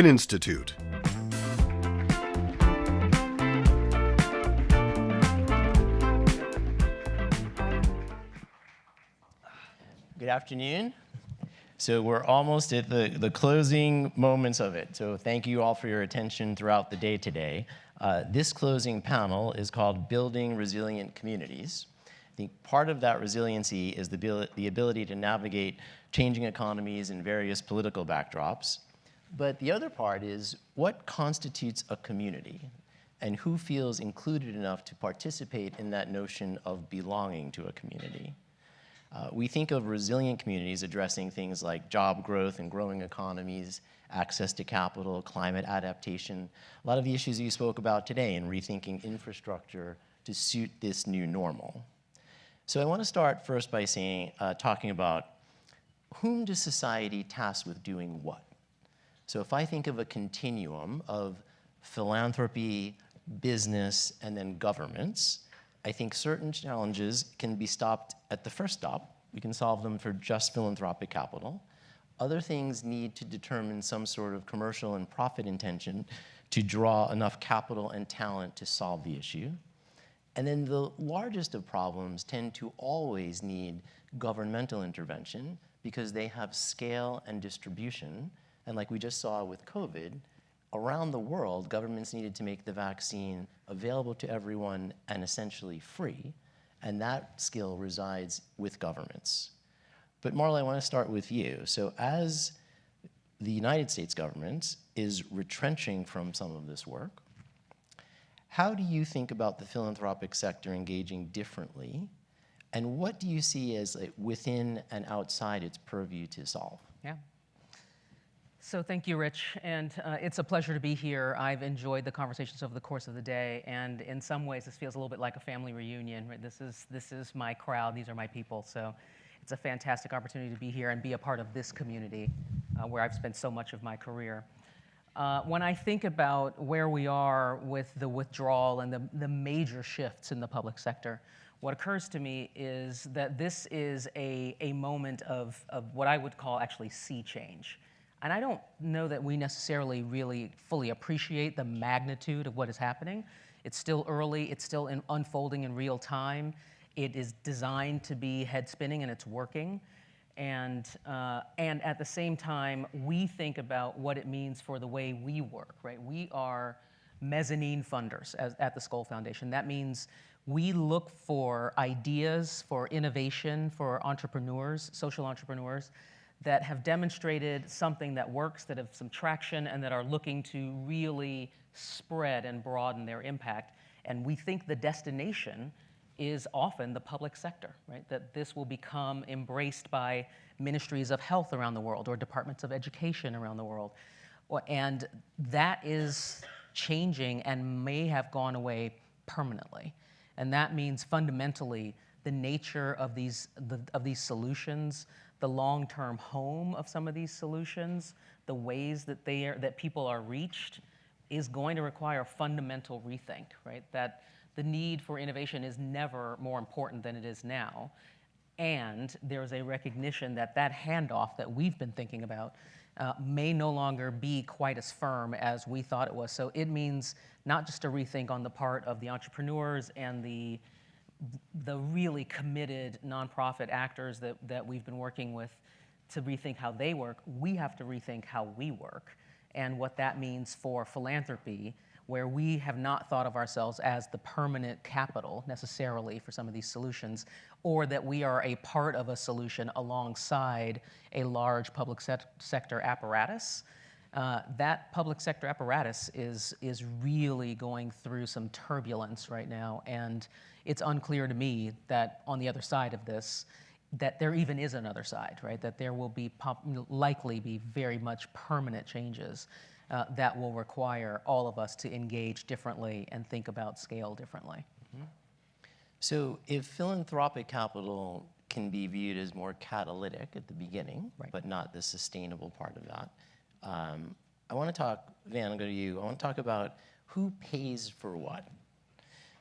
Institute. Good afternoon. So we're almost at the closing moments of it. So thank you all for your attention throughout the day today. This closing panel is called Building Resilient Communities. I think part of that resiliency is the ability to navigate changing economies and various political backdrops. But the other part is what constitutes a community and who feels included enough to participate in that notion of belonging to a community. We think of resilient communities addressing things like job growth and growing economies, access to capital, climate adaptation, a lot of the issues you spoke about today, and rethinking infrastructure to suit this new normal. So I want to start first by talking about whom does society task with doing what? So if I think of a continuum of philanthropy, business, and then governments, I think certain challenges can be stopped at the first stop. We can solve them for just philanthropic capital. Other things need to determine some sort of commercial and profit intention to draw enough capital and talent to solve the issue. And then the largest of problems tend to always need governmental intervention because they have scale and distribution. And like we just saw with COVID, around the world, governments needed to make the vaccine available to everyone and essentially free, and that skill resides with governments. But Marla, I want to start with you. So as the United States government is retrenching from some of this work, how do you think about the philanthropic sector engaging differently, and what do you see as within and outside its purview to solve? Yeah. So thank you, Rich, and it's a pleasure to be here. I've enjoyed the conversations over the course of the day, and in some ways this feels a little bit like a family reunion. Right? This is my crowd, these are my people, so it's a fantastic opportunity to be here and be a part of this community where I've spent so much of my career. When I think about where we are with the withdrawal and the major shifts in the public sector, what occurs to me is that this is a moment of what I would call actually sea change. And I don't know that we necessarily really fully appreciate the magnitude of what is happening. It's still early, it's still unfolding in real time. It is designed to be head spinning and it's working. And at the same time, we think about what it means for the way we work, right? We are mezzanine funders at the Skoll Foundation. That means we look for ideas, for innovation, for entrepreneurs, social entrepreneurs, that have demonstrated something that works, that have some traction, and that are looking to really spread and broaden their impact. And we think the destination is often the public sector, right? That this will become embraced by ministries of health around the world or departments of education around the world. And that is changing and may have gone away permanently. And that means fundamentally the nature of these solutions, the long-term home of some of these solutions, the ways that people are reached, is going to require a fundamental rethink, right? That the need for innovation is never more important than it is now. And there's a recognition that that handoff that we've been thinking about may no longer be quite as firm as we thought it was. So it means not just a rethink on the part of the entrepreneurs and the really committed nonprofit actors that we've been working with to rethink how they work. We have to rethink how we work and what that means for philanthropy, where we have not thought of ourselves as the permanent capital necessarily for some of these solutions, or that we are a part of a solution alongside a large public sector apparatus. That public sector apparatus is really going through some turbulence right now, and it's unclear to me that on the other side of this, that there even is another side, right? That there will be likely be very much permanent changes that will require all of us to engage differently and think about scale differently. Mm-hmm. So if philanthropic capital can be viewed as more catalytic at the beginning, right, but not the sustainable part of that, I want to talk, Van, I'll go to you. I want to talk about who pays for what.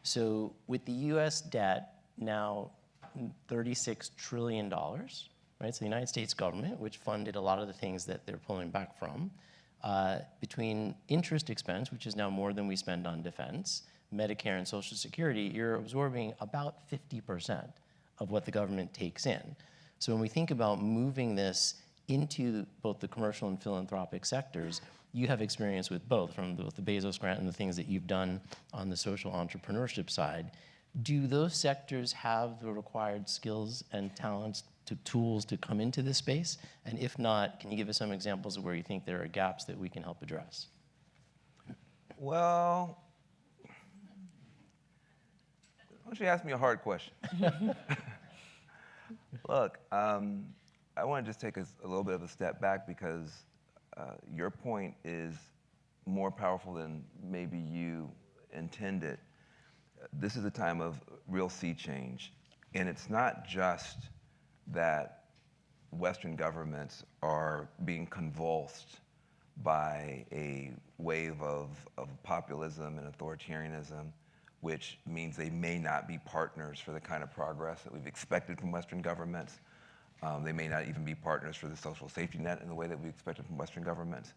So with the US debt now $36 trillion, right? So the United States government, which funded a lot of the things that they're pulling back from, between interest expense, which is now more than we spend on defense, Medicare and Social Security, you're absorbing about 50% of what the government takes in. So when we think about moving this into both the commercial and philanthropic sectors, you have experience with both, from both the Bezos grant and the things that you've done on the social entrepreneurship side. Do those sectors have the required skills and talents, tools to come into this space? And if not, can you give us some examples of where you think there are gaps that we can help address? Well, why don't you ask me a hard question? Look, I want to just take a little bit of a step back because your point is more powerful than maybe you intended. This is a time of real sea change, and it's not just that Western governments are being convulsed by a wave of populism and authoritarianism, which means they may not be partners for the kind of progress that we've expected from Western governments. They may not even be partners for the social safety net in the way that we expected from Western governments.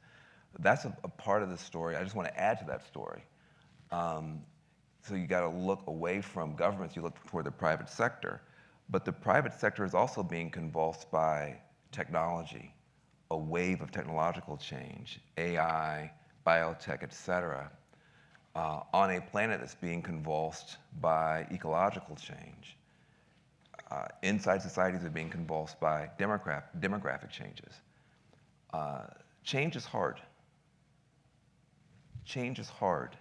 That's a part of the story. I just want to add to that story. So you got to look away from governments, you look toward the private sector. But the private sector is also being convulsed by technology, a wave of technological change, AI, biotech, et cetera, on a planet that's being convulsed by ecological change. Inside societies are being convulsed by demographic changes. Change is hard. Change is hard.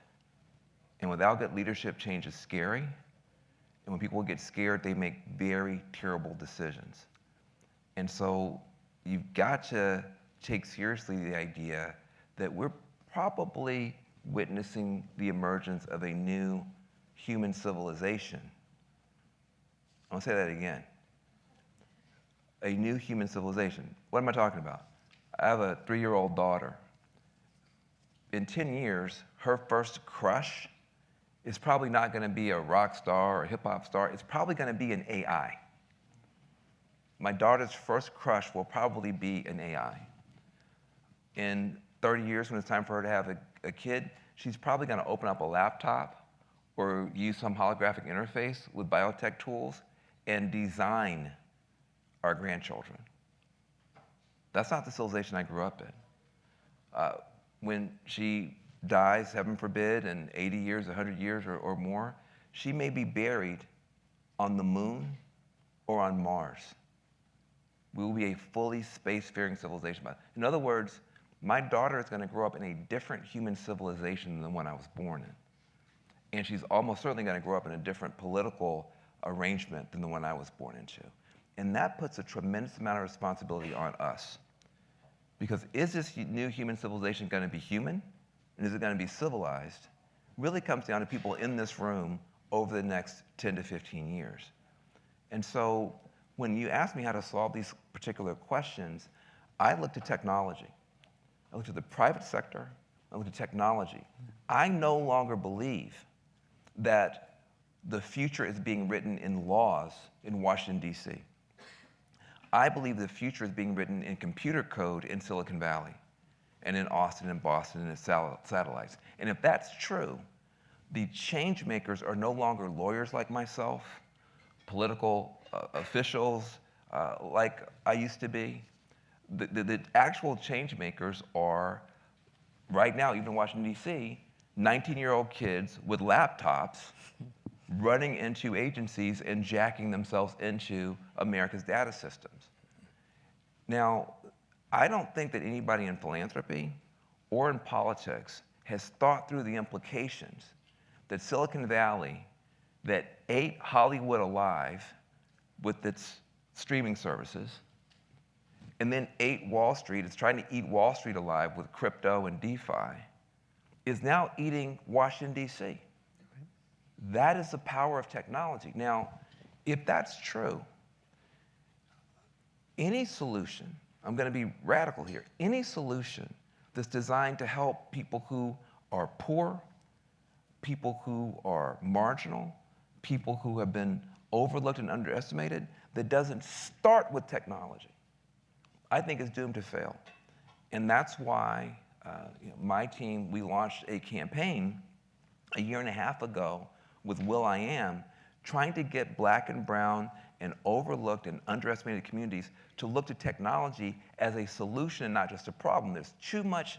And without good leadership, change is scary. And when people get scared, they make very terrible decisions. And so you've got to take seriously the idea that we're probably witnessing the emergence of a new human civilization. I'll say that again. A new human civilization. What am I talking about? I have a 3-year-old daughter. In 10 years, her first crush is probably not going to be a rock star or a hip-hop star. It's probably going to be an AI. My daughter's first crush will probably be an AI. In 30 years, when it's time for her to have a kid, she's probably going to open up a laptop or use some holographic interface with biotech tools and design our grandchildren. That's not the civilization I grew up in. When she dies, heaven forbid, in 80 years, 100 years or more, she may be buried on the moon or on Mars. We will be a fully space-faring civilization. In other words, my daughter is going to grow up in a different human civilization than the one I was born in. And she's almost certainly going to grow up in a different political arrangement than the one I was born into. And that puts a tremendous amount of responsibility on us. Because is this new human civilization going to be human? And is it going to be civilized? Really comes down to people in this room over the next 10 to 15 years. And so when you ask me how to solve these particular questions, I look to technology. I look to the private sector. I look to technology. I no longer believe that the future is being written in laws in Washington, D.C. I believe the future is being written in computer code in Silicon Valley and in Austin and Boston and in satellites. And if that's true, the change makers are no longer lawyers like myself, political officials like I used to be. The actual change makers are, right now, even in Washington, D.C., 19-year-old kids with laptops running into agencies and jacking themselves into America's data systems. Now, I don't think that anybody in philanthropy or in politics has thought through the implications that Silicon Valley, that ate Hollywood alive with its streaming services, and then ate Wall Street, is trying to eat Wall Street alive with crypto and DeFi, is now eating Washington, D.C. That is the power of technology. Now, if that's true, any solution, I'm going to be radical here, any solution that's designed to help people who are poor, people who are marginal, people who have been overlooked and underestimated, that doesn't start with technology, I think is doomed to fail. And that's why my team, we launched a campaign a year and a half ago with will.i.am, trying to get Black and brown and overlooked and underestimated communities to look to technology as a solution and not just a problem. There's too much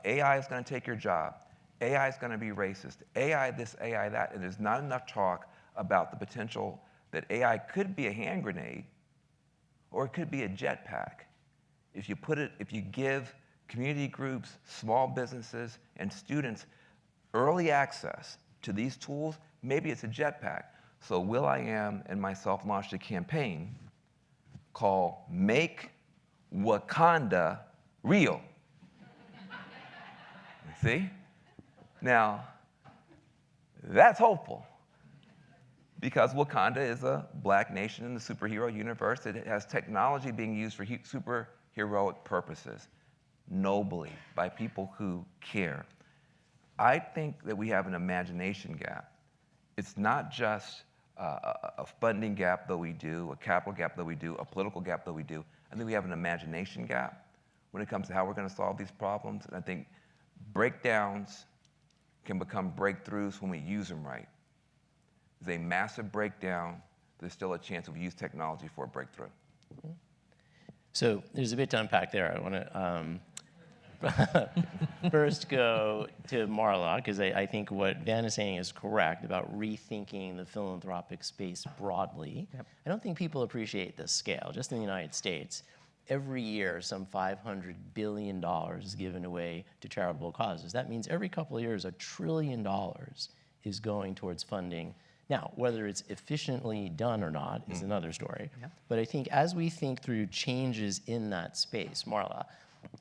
AI is going to take your job. AI is going to be racist. AI this, AI that, and there's not enough talk about the potential that AI could be a hand grenade or it could be a jetpack. If you give community groups, small businesses, and students early access to these tools, maybe it's a jetpack. So will.i.am and myself launched a campaign called Make Wakanda Real. See? Now, that's hopeful because Wakanda is a Black nation in the superhero universe. It has technology being used for superheroic purposes, nobly, by people who care. I think that we have an imagination gap. It's not just a funding gap that we do, a capital gap that we do, a political gap that we do. I think we have an imagination gap when it comes to how we're going to solve these problems. And I think breakdowns can become breakthroughs when we use them right. There's a massive breakdown. There's still a chance if we use technology for a breakthrough. So there's a bit to unpack there. I want to first go to Marla, because I think what Van is saying is correct about rethinking the philanthropic space broadly. Yep. I don't think people appreciate the scale. Just in the United States, every year some $500 billion is given away to charitable causes. That means every couple of years, $1 trillion is going towards funding. Now, whether it's efficiently done or not is another story. Yep. But I think as we think through changes in that space, Marla,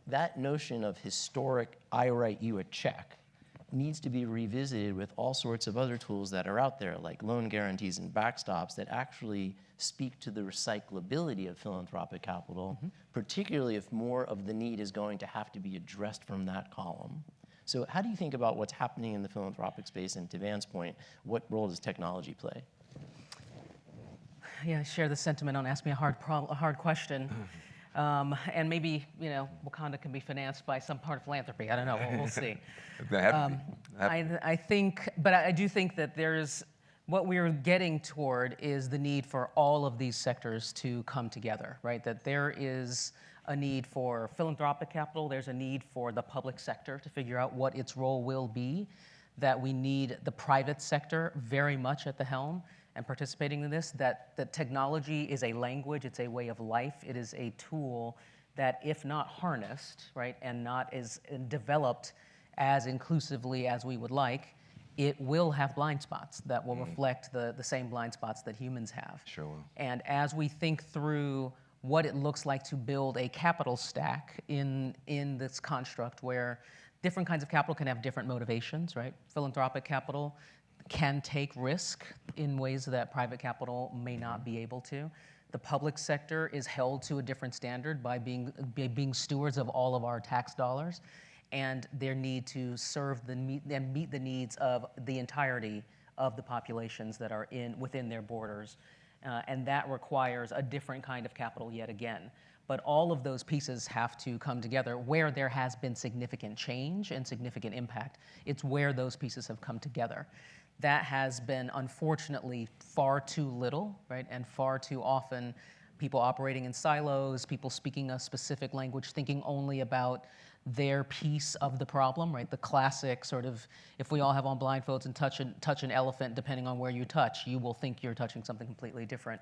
that notion of historic, I write you a check, needs to be revisited with all sorts of other tools that are out there, like loan guarantees and backstops that actually speak to the recyclability of philanthropic capital, particularly if more of the need is going to have to be addressed from that column. So how do you think about what's happening in the philanthropic space? And to Van's point, what role does technology play? Yeah, I share the sentiment on ask me a hard question. And maybe, Wakanda can be financed by some part of philanthropy. I don't know. We'll see. I think, but I do think that what we're getting toward is the need for all of these sectors to come together, right? That there is a need for philanthropic capital. There's a need for the public sector to figure out what its role will be. That we need the private sector very much at the helm and participating in this, that technology is a language, it's a way of life, it is a tool that if not harnessed, right, and not as developed as inclusively as we would like, it will have blind spots that will reflect the same blind spots that humans have. Sure will. And as we think through what it looks like to build a capital stack in this construct where different kinds of capital can have different motivations, right? Philanthropic capital can take risk in ways that private capital may not be able to. The public sector is held to a different standard by being stewards of all of our tax dollars and their need to serve and meet the needs of the entirety of the populations that are within their borders. And that requires a different kind of capital yet again. But all of those pieces have to come together where there has been significant change and significant impact. It's where those pieces have come together. That has been, unfortunately, far too little, right? And far too often, people operating in silos, people speaking a specific language, thinking only about their piece of the problem, right? The classic sort of, if we all have on blindfolds and touch an elephant, depending on where you touch, you will think you're touching something completely different.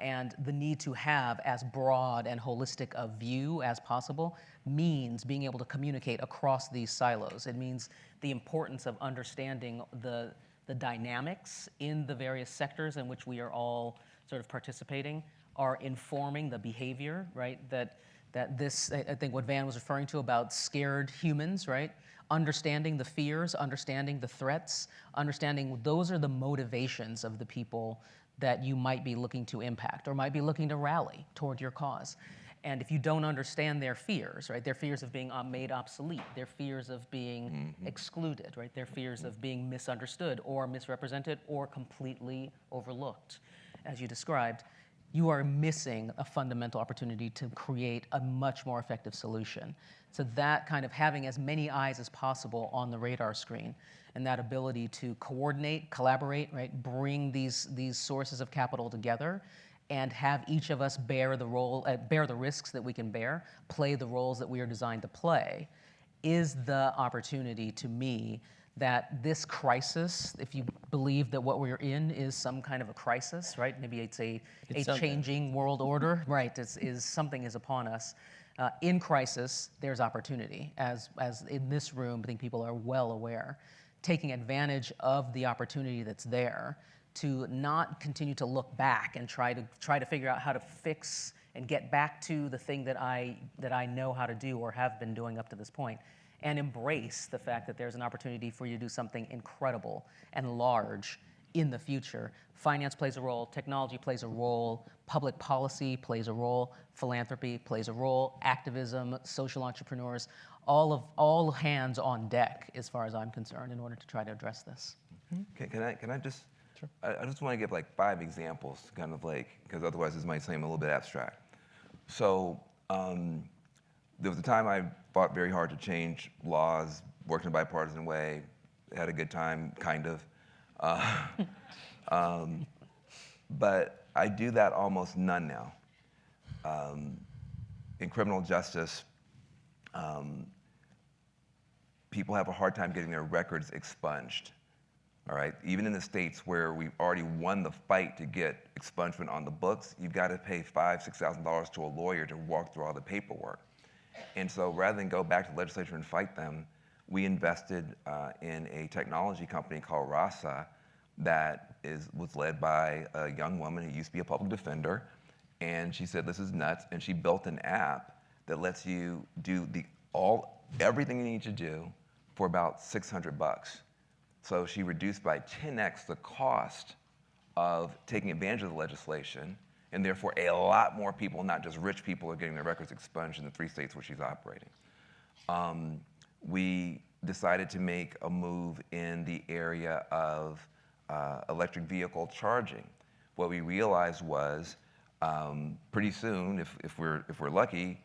And the need to have as broad and holistic a view as possible means being able to communicate across these silos. It means the importance of understanding the dynamics in the various sectors in which we are all sort of participating are informing the behavior, right? That this, I think what Van was referring to about scared humans, right? Understanding the fears, understanding the threats, understanding those are the motivations of the people that you might be looking to impact or might be looking to rally toward your cause. And if you don't understand their fears, right, their fears of being made obsolete, their fears of being excluded, right, their fears of being misunderstood or misrepresented or completely overlooked, as you described, you are missing a fundamental opportunity to create a much more effective solution. So that kind of having as many eyes as possible on the radar screen and that ability to coordinate, collaborate, right, bring these sources of capital together and have each of us bear the role, bear the risks that we can bear, play the roles that we are designed to play, is the opportunity to me that this crisis, if you believe that what we're in is some kind of a crisis, right? Maybe it's a changing world order, right? Something is upon us. In crisis, there's opportunity. As in this room, I think people are well aware, taking advantage of the opportunity that's there to not continue to look back and try to figure out how to fix and get back to the thing that I know how to do or have been doing up to this point, and embrace the fact that there's an opportunity for you to do something incredible and large in the future. Finance plays a role, technology plays a role, public policy plays a role, philanthropy plays a role, activism, social entrepreneurs, all hands on deck as far as I'm concerned in order to try to address this. Okay, can I just, Sure. I just want to give like 5 examples, kind of like, because otherwise this might seem a little bit abstract. So there was a time I fought very hard to change laws, worked in a bipartisan way, had a good time, kind of. But I do that almost none now. In criminal justice, people have a hard time getting their records expunged. All right, even in the states where we've already won the fight to get expungement on the books, you've got to pay $5,000, $6,000 to a lawyer to walk through all the paperwork. And so rather than go back to the legislature and fight them, we invested in a technology company called Rasa that was led by a young woman who used to be a public defender. And she said, this is nuts. And she built an app that lets you do everything you need to do for about $600. So she reduced by 10x the cost of taking advantage of the legislation, and therefore a lot more people, not just rich people, are getting their records expunged in the 3 states where she's operating. We decided to make a move in the area of electric vehicle charging. What we realized was pretty soon, if we're lucky,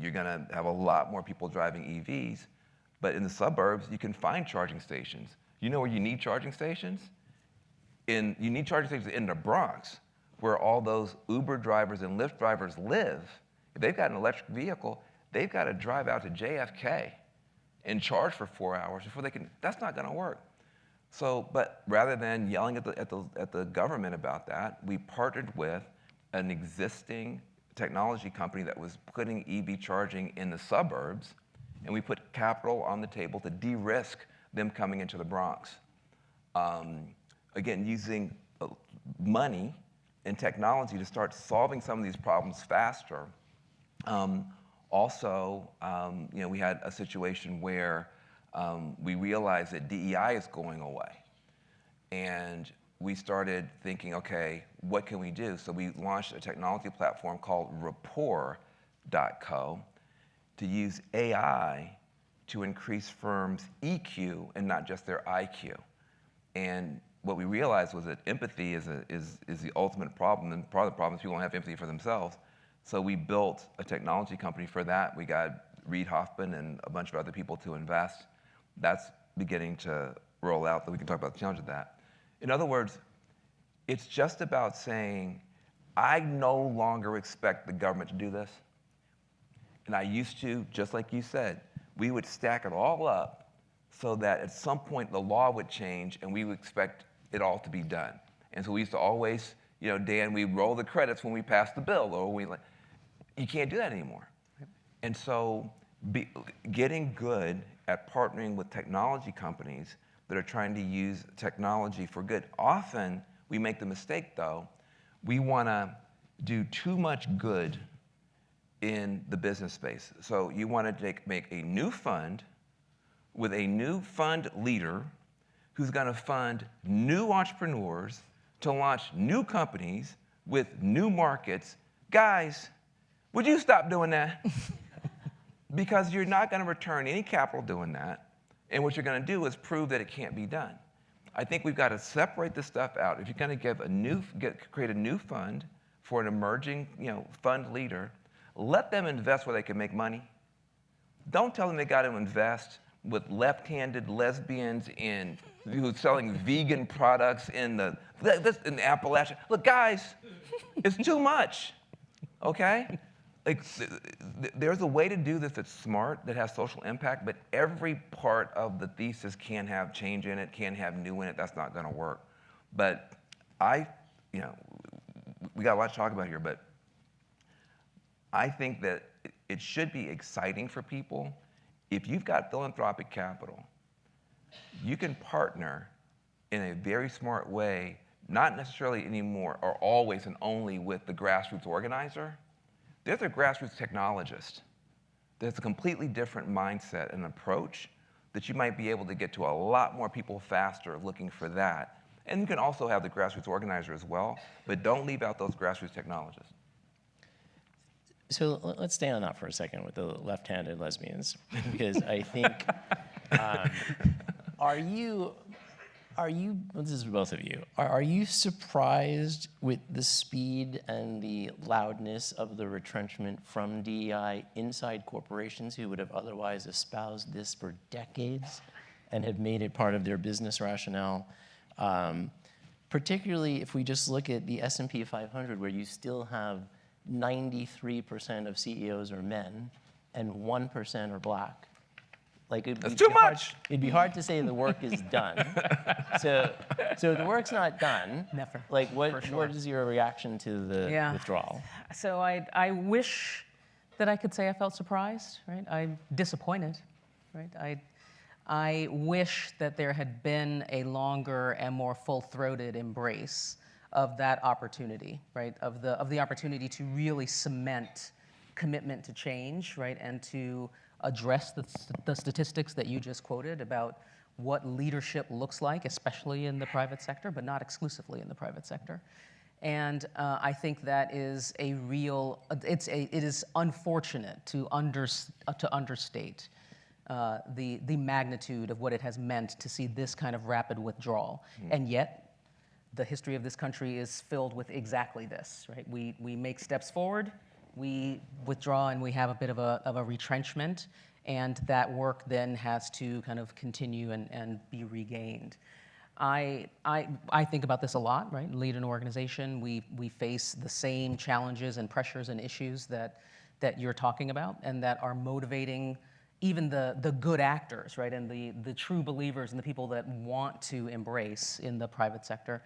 you're going to have a lot more people driving EVs. But in the suburbs, you can find charging stations. You know where you need charging stations? You need charging stations in the Bronx, where all those Uber drivers and Lyft drivers live. If they've got an electric vehicle, they've got to drive out to JFK and charge for 4 hours before they can. That's not going to work. So, but rather than yelling at the government about that, we partnered with an existing technology company that was putting EV charging in the suburbs, and we put capital on the table to de-risk them coming into the Bronx. Again, using money and technology to start solving some of these problems faster. Also, we had a situation where we realized that DEI is going away. And we started thinking, okay, what can we do? So we launched a technology platform called Rapport.co to use AI to increase firms' EQ and not just their IQ. And what we realized was that empathy is the ultimate problem, and part of the problem is people don't have empathy for themselves. So we built a technology company for that. We got Reid Hoffman and a bunch of other people to invest. That's beginning to roll out, but we can talk about the challenge of that. In other words, it's just about saying, I no longer expect the government to do this. And I used to, just like you said, we would stack it all up so that at some point the law would change and we would expect it all to be done. And so we used to always, Dan, we roll the credits when we pass the bill, or you can't do that anymore. And so getting good at partnering with technology companies that are trying to use technology for good. Often we make the mistake, though, we want to do too much good in the business space. So you want to make a new fund with a new fund leader who's going to fund new entrepreneurs to launch new companies with new markets. Guys, would you stop doing that? Because you're not going to return any capital doing that. And what you're going to do is prove that it can't be done. I think we've got to separate this stuff out. If you're going to create a new fund for an emerging, fund leader, let them invest where they can make money. Don't tell them they got to invest with left-handed lesbians in who's selling vegan products in Appalachia. Look, guys, it's too much, okay? Like, there's a way to do this that's smart, that has social impact, but every part of the thesis can have change in it, can have new in it. That's not going to work. But we got a lot to talk about here, but I think that it should be exciting for people. If you've got philanthropic capital, you can partner in a very smart way, not necessarily anymore or always and only with the grassroots organizer. There's a grassroots technologist. There's a completely different mindset and approach that you might be able to get to a lot more people faster looking for that. And you can also have the grassroots organizer as well, but don't leave out those grassroots technologists. So let's stay on that for a second with the left-handed lesbians, because I think, this is for both of you, are you surprised with the speed and the loudness of the retrenchment from DEI inside corporations who would have otherwise espoused this for decades and have made it part of their business rationale? Particularly if we just look at the S&P 500, where you still have 93% of CEOs are men and 1% are black. Like, that's too much. It'd be hard to say the work is done. So the work's not done. Never. Like, what is your reaction to the withdrawal? So I wish that I could say I felt surprised, right? I'm disappointed, right? I wish that there had been a longer and more full-throated embrace of that opportunity, right? Of the opportunity to really cement commitment to change, right? And to address the statistics that you just quoted about what leadership looks like, especially in the private sector, but not exclusively in the private sector. And I think that is a real, it is unfortunate to understate the magnitude of what it has meant to see this kind of rapid withdrawal. And yet, the history of this country is filled with exactly this, right? We make steps forward, we withdraw, and we have a bit of a retrenchment, and that work then has to kind of continue and be regained. I think about this a lot, right? Lead an organization, we face the same challenges and pressures and issues that you're talking about, and that are motivating even the good actors, right, and the true believers and the people that want to embrace in the private sector,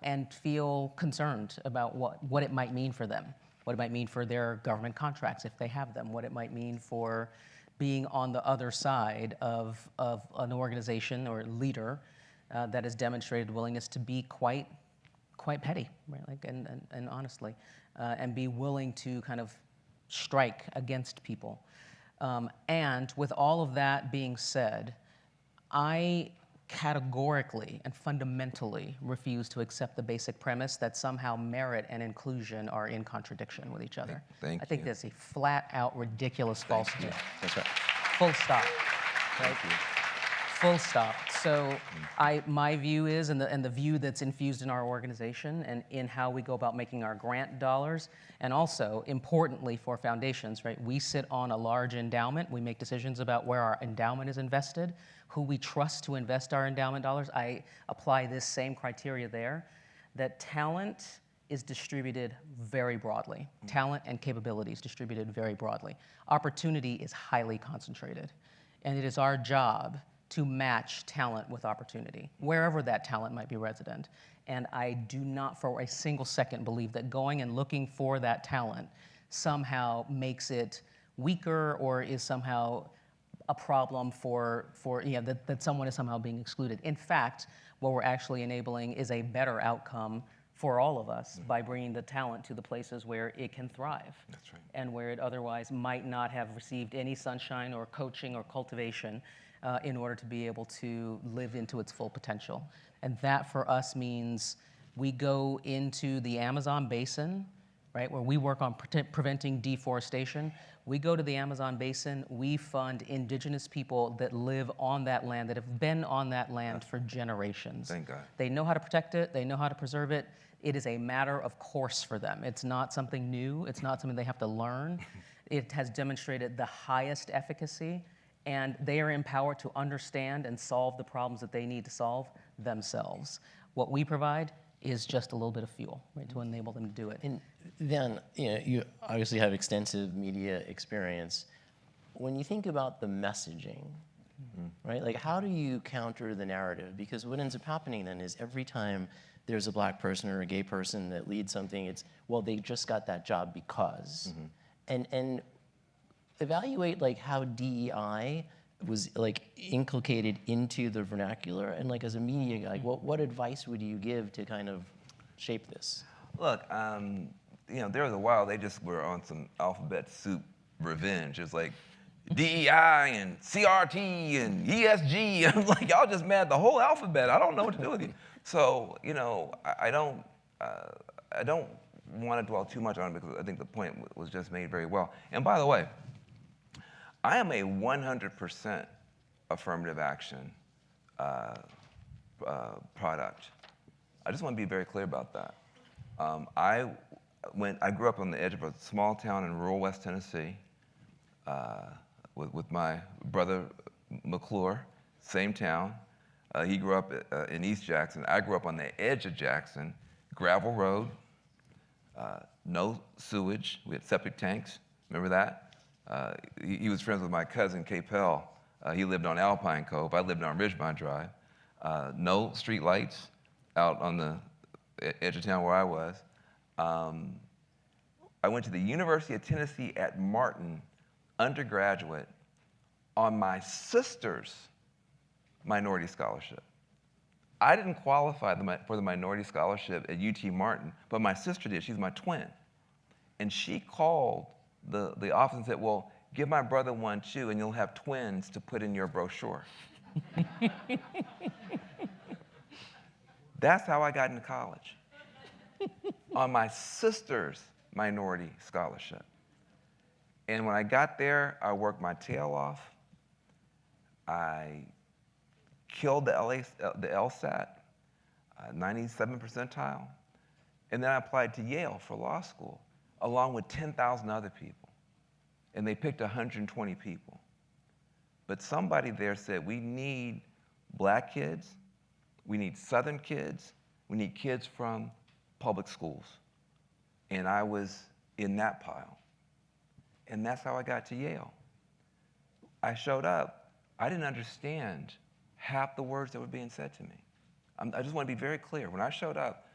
and feel concerned about what it might mean for them, what it might mean for their government contracts if they have them, what it might mean for being on the other side of an organization or leader that has demonstrated willingness to be quite petty, right, like, and honestly, and be willing to kind of strike against people. And with all of that being said, I categorically and fundamentally refuse to accept the basic premise that somehow merit and inclusion are in contradiction with each other. Thank you. I think that's a flat-out ridiculous falsehood. That's right. Full stop. Right? Full stop. So my view is, and the view that's infused in our organization and in how we go about making our grant dollars, and also, importantly for foundations, right? We sit on a large endowment. We make decisions about where our endowment is invested, who we trust to invest our endowment dollars. I apply this same criteria there, that talent is distributed very broadly. Talent and capabilities distributed very broadly. Opportunity is highly concentrated. And it is our job to match talent with opportunity, wherever that talent might be resident. And I do not for a single second believe that going and looking for that talent somehow makes it weaker or is somehow a problem for that someone is somehow being excluded. In fact, what we're actually enabling is a better outcome for all of us by bringing the talent to the places where it can thrive. That's right. And where it otherwise might not have received any sunshine or coaching or cultivation in order to be able to live into its full potential. And that for us means we go into the Amazon basin, right, where we work on preventing deforestation. We go to the Amazon basin, we fund indigenous people that live on that land, that have been on that land for generations. Thank God. They know how to protect it, they know how to preserve it. It is a matter of course for them. It's not something new. It's not something they have to learn. It has demonstrated the highest efficacy, and they are empowered to understand and solve the problems that they need to solve themselves. What we provide is just a little bit of fuel, right, to enable them to do it. And then, you obviously have extensive media experience. When you think about the messaging, right, like how do you counter the narrative? Because what ends up happening then is every time there's a black person or a gay person that leads something, it's, well, they just got that job because. And evaluate like how DEI was like inculcated into the vernacular, and like as a media guy, like what advice would you give to kind of shape this? Look, there was a while they just were on some alphabet soup revenge. It's like DEI and CRT and ESG. I'm like, y'all just mad the whole alphabet. I don't know what to do with you. So, I don't want to dwell too much on it because I think the point was just made very well. And by the way, I am a 100% affirmative action product. I just want to be very clear about that. I grew up on the edge of a small town in rural West Tennessee with my brother McClure, same town. He grew up in East Jackson. I grew up on the edge of Jackson, gravel road, no sewage. We had septic tanks. Remember that? He was friends with my cousin, Capel. He lived on Alpine Cove. I lived on Ridgemont Drive. No street lights out on the edge of town where I was. I went to the University of Tennessee at Martin, undergraduate, on my sister's minority scholarship. I didn't qualify for the minority scholarship at UT Martin, but my sister did. She's my twin. And she called the office and said, well, give my brother one too, and you'll have twins to put in your brochure. That's how I got into college, on my sister's minority scholarship. And when I got there, I worked my tail off. I killed the LSAT, 97 percentile. And then I applied to Yale for law school, along with 10,000 other people. And they picked 120 people. But somebody there said, we need black kids, we need Southern kids, we need kids from public schools. And I was in that pile. And that's how I got to Yale. I showed up, I didn't understand half the words that were being said to me. I just want to be very clear. When I showed up,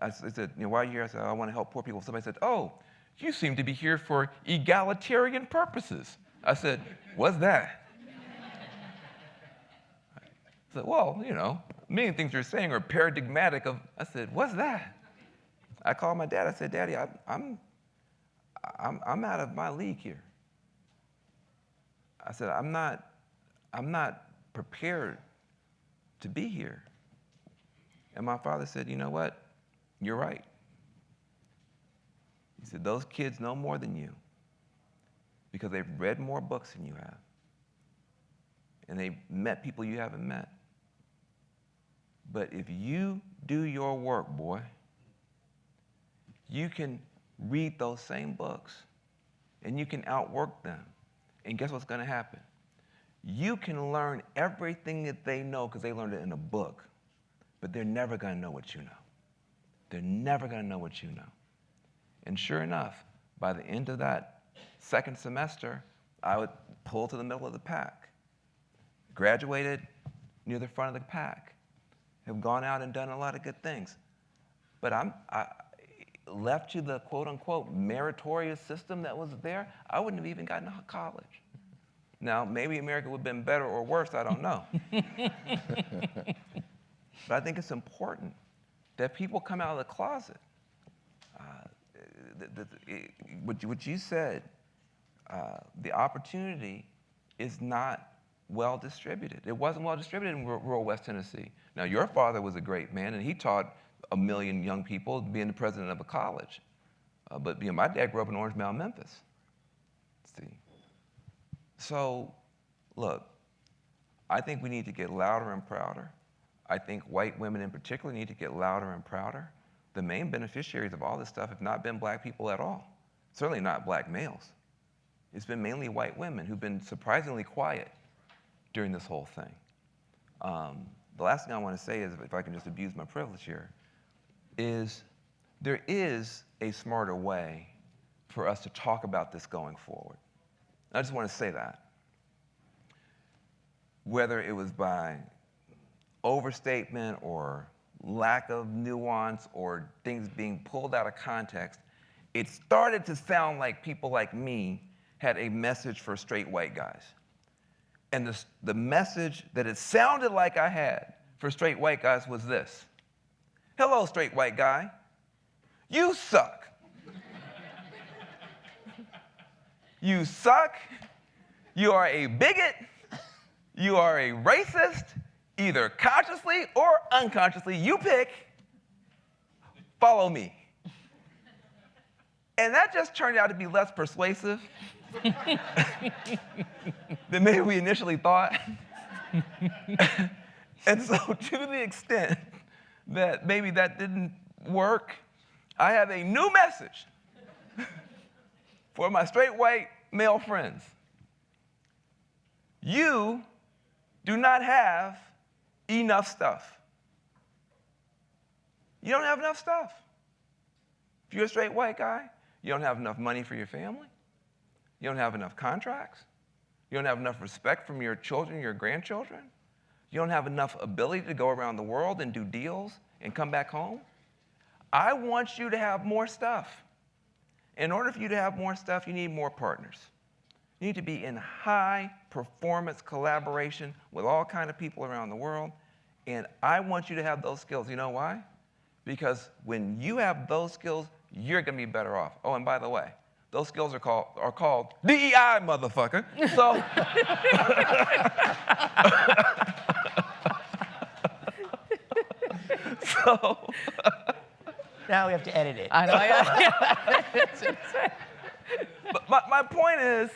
I said, why are you here? I said, I want to help poor people. Somebody said, oh, you seem to be here for egalitarian purposes. I said, what's that? I said, well, many things you're saying are paradigmatic of, I said, what's that? I called my dad. I said, Daddy, I'm out of my league here. I said, I'm not prepared to be here. And my father said, you know what? You're right. He said, those kids know more than you because they've read more books than you have. And they've met people you haven't met. But if you do your work, boy, you can read those same books and you can outwork them. And guess what's going to happen? You can learn everything that they know because they learned it in a book, but they're never going to know what you know. They're never going to know what you know. And sure enough, by the end of that second semester, I would pull to the middle of the pack. Graduated near the front of the pack. Have gone out and done a lot of good things. But I left to the quote-unquote meritorious system that was there, I wouldn't have even gotten to college. Now, maybe America would have been better or worse, I don't know. But I think it's important that people come out of the closet. What you said, the opportunity is not well distributed. It wasn't well distributed in rural West Tennessee. Now, your father was a great man, and he taught 1 million young people being the president of a college. But my dad grew up in Orange Mound, Memphis. See. So, look, I think we need to get louder and prouder. I think white women in particular need to get louder and prouder. the main beneficiaries of all this stuff have not been black people at all. Certainly not black males. It's been mainly white women who've been surprisingly quiet during this whole thing. The last thing I want to say is, if I can just abuse my privilege here, is there is a smarter way for us to talk about this going forward. I just want to say that. Whether it was by overstatement or lack of nuance or things being pulled out of context, it started to sound like people like me had a message for straight white guys. And the message that it sounded like I had for straight white guys was this: hello, straight white guy. You suck. You suck. You are a bigot. You are a racist, either consciously or unconsciously. You pick. Follow me. And that just turned out to be less persuasive than maybe we initially thought. And so, to the extent that maybe that didn't work, I have a new message for my straight white male friends. You do not have enough stuff. You don't have enough stuff. If you're a straight white guy, you don't have enough money for your family. You don't have enough contracts. You don't have enough respect from your children, your grandchildren. You don't have enough ability to go around the world and do deals and come back home. I want you to have more stuff. In order for you to have more stuff, you need more partners. You need to be in high performance collaboration with all kinds of people around the world. And I want you to have those skills. You know why? Because when you have those skills, you're going to be better off. Oh, and by the way, those skills are called DEI, motherfucker. So, so now we have to edit it. I know. But my point is,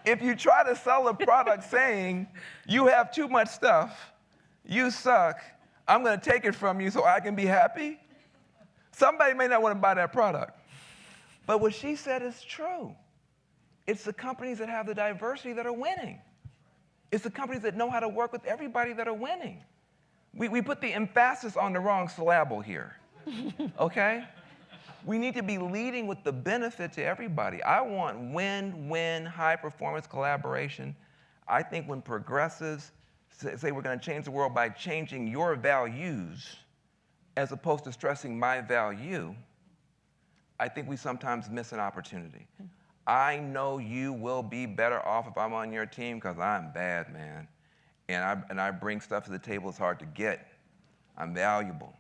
if you try to sell a product saying you have too much stuff, you suck, I'm going to take it from you so I can be happy, somebody may not want to buy that product. But what she said is true. It's the companies that have the diversity that are winning. It's the companies that know how to work with everybody that are winning. We put the emphasis on the wrong syllable here, okay? We need to be leading with the benefit to everybody. I want win-win, high-performance collaboration. I think when progressives say we're going to change the world by changing your values as opposed to stressing my value, I think we sometimes miss an opportunity. I know you will be better off if I'm on your team because I'm bad, man. And I bring stuff to the table that's hard to get. I'm valuable.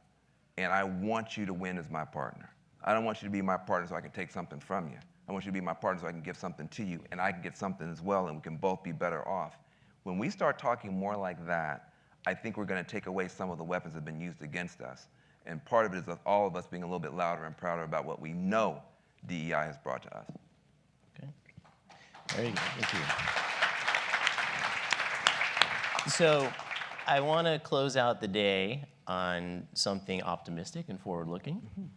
And I want you to win as my partner. I don't want you to be my partner so I can take something from you. I want you to be my partner so I can give something to you, and I can get something as well, and we can both be better off. When we start talking more like that, I think we're going to take away some of the weapons that have been used against us. And part of it is all of us being a little bit louder and prouder about what we know DEI has brought to us. Okay. Very good. Thank you. So I want to close out the day on something optimistic and forward-looking. Mm-hmm.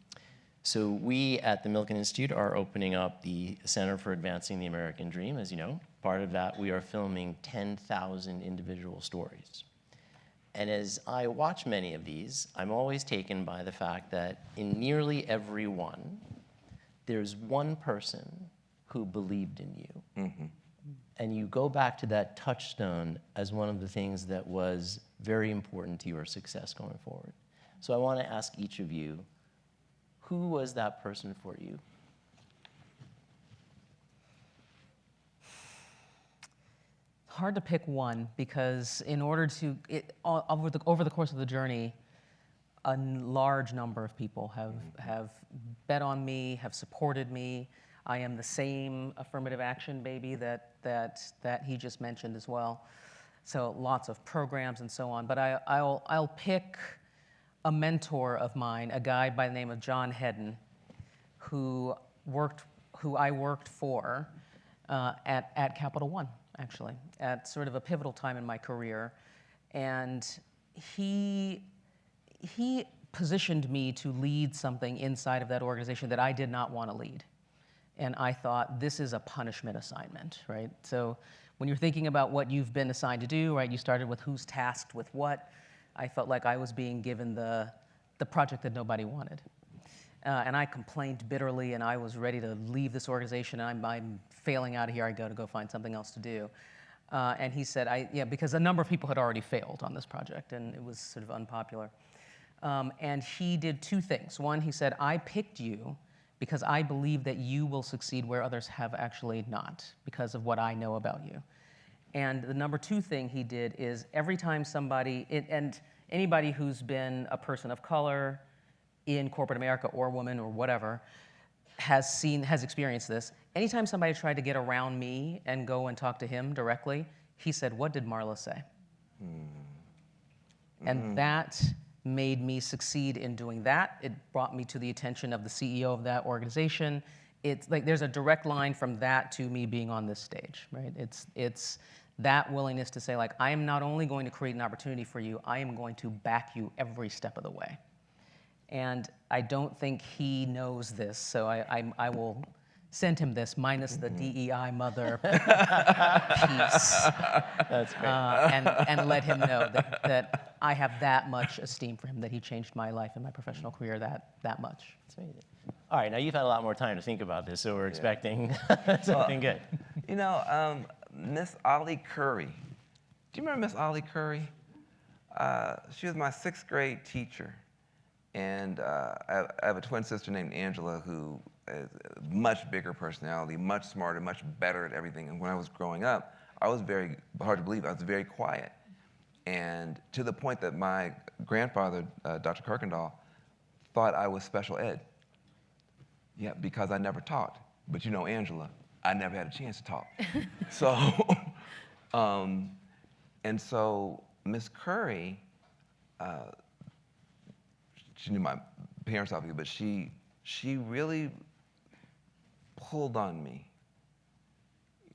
So we at the Milken Institute are opening up the Center for Advancing the American Dream, as you know. Part of that, we are filming 10,000 individual stories. And as I watch many of these, I'm always taken by the fact that in nearly every one, there's one person who believed in you. Mm-hmm. And you go back to that touchstone as one of the things that was very important to your success going forward. So I want to ask each of you, who was that person for you? Hard to pick one, because in order to, over the course of the journey, a large number of people have bet on me, have supported me. I am the same affirmative action baby that he just mentioned as well. So lots of programs and so on. But I'll pick a mentor of mine, a guy by the name of John Hedden, who I worked for at Capital One, actually, at sort of a pivotal time in my career. And he positioned me to lead something inside of that organization that I did not want to lead. And I thought, this is a punishment assignment, right? So when you're thinking about what you've been assigned to do, right, you started with who's tasked with what. I felt like I was being given the project that nobody wanted. And I complained bitterly, and I was ready to leave this organization. I'm failing out of here. I got to go find something else to do. And he said, because a number of people had already failed on this project, and it was sort of unpopular. And he did two things. One, he said, I picked you because I believe that you will succeed where others have actually not, because of what I know about you. And the number two thing he did is every time somebody, and anybody who's been a person of color in corporate America or woman or whatever has experienced this. Anytime somebody tried to get around me and go and talk to him directly, he said, what did Marla say? And that made me succeed in doing that. It brought me to the attention of the CEO of that organization. It's like there's a direct line from that to me being on this stage, right? It's that willingness to say, like, I am not only going to create an opportunity for you, I am going to back you every step of the way. And I don't think he knows this, so I will send him this, minus the DEI mother piece. That's great. And let him know that I have that much esteem for him, that he changed my life and my professional career that much. Sweet. All right, now you've had a lot more time to think about this, so we're expecting something good. You know, Miss Ollie Curry. Do you remember Miss Ollie Curry? She was my 6th grade teacher. And I have a twin sister named Angela who is a much bigger personality, much smarter, much better at everything. And when I was growing up, I was very, hard to believe, I was very quiet. And to the point that my grandfather, Dr. Kirkendall, thought I was special ed. Yeah, because I never talked. But you know Angela, I never had a chance to talk. So, and so Miss Curry, she knew my parents obviously, but she really pulled on me.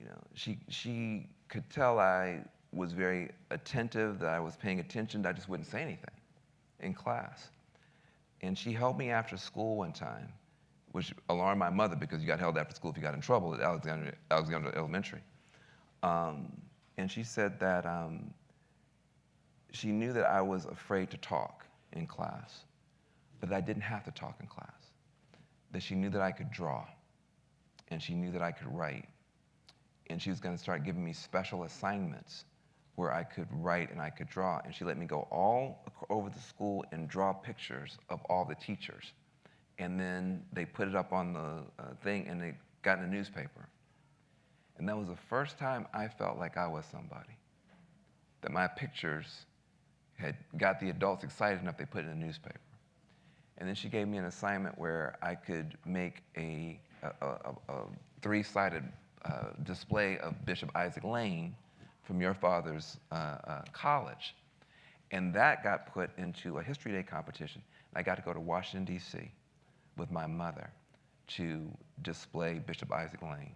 You know, she could tell I was very attentive, that I was paying attention, that I just wouldn't say anything in class. And she held me after school one time, which alarmed my mother because you got held after school if you got in trouble at Alexander Elementary. And she said that she knew that I was afraid to talk in class, but that I didn't have to talk in class. That she knew that I could draw, and she knew that I could write. And she was going to start giving me special assignments where I could write and I could draw. And she let me go all over the school and draw pictures of all the teachers. And then they put it up on the thing, and it got in the newspaper. And that was the first time I felt like I was somebody. That my pictures had got the adults excited enough they put it in the newspaper. And then she gave me an assignment where I could make a 3-sided display of Bishop Isaac Lane from your father's college. And that got put into a History Day competition. And I got to go to Washington, D.C. with my mother to display Bishop Isaac Lane.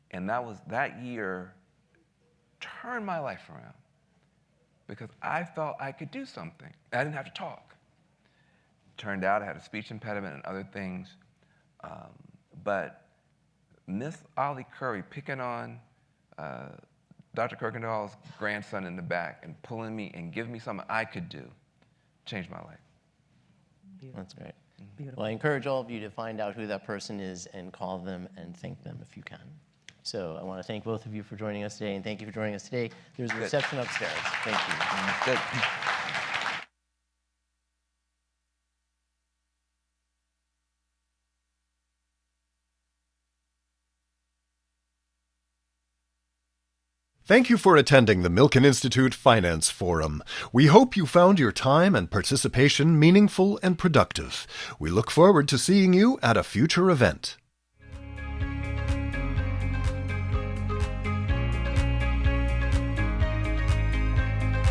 And that year turned my life around because I felt I could do something. I didn't have to talk. Turned out I had a speech impediment and other things. But Miss Ollie Curry picking on Dr. Kirkendall's grandson in the back and pulling me and giving me something I could do changed my life. Beautiful. That's great. Beautiful. Well, I encourage all of you to find out who that person is and call them and thank them if you can. So I want to thank both of you for joining us today, and thank you for joining us today. There's a reception upstairs. Thank you. Good. Thank you for attending the Milken Institute Finance Forum. We hope you found your time and participation meaningful and productive. We look forward to seeing you at a future event.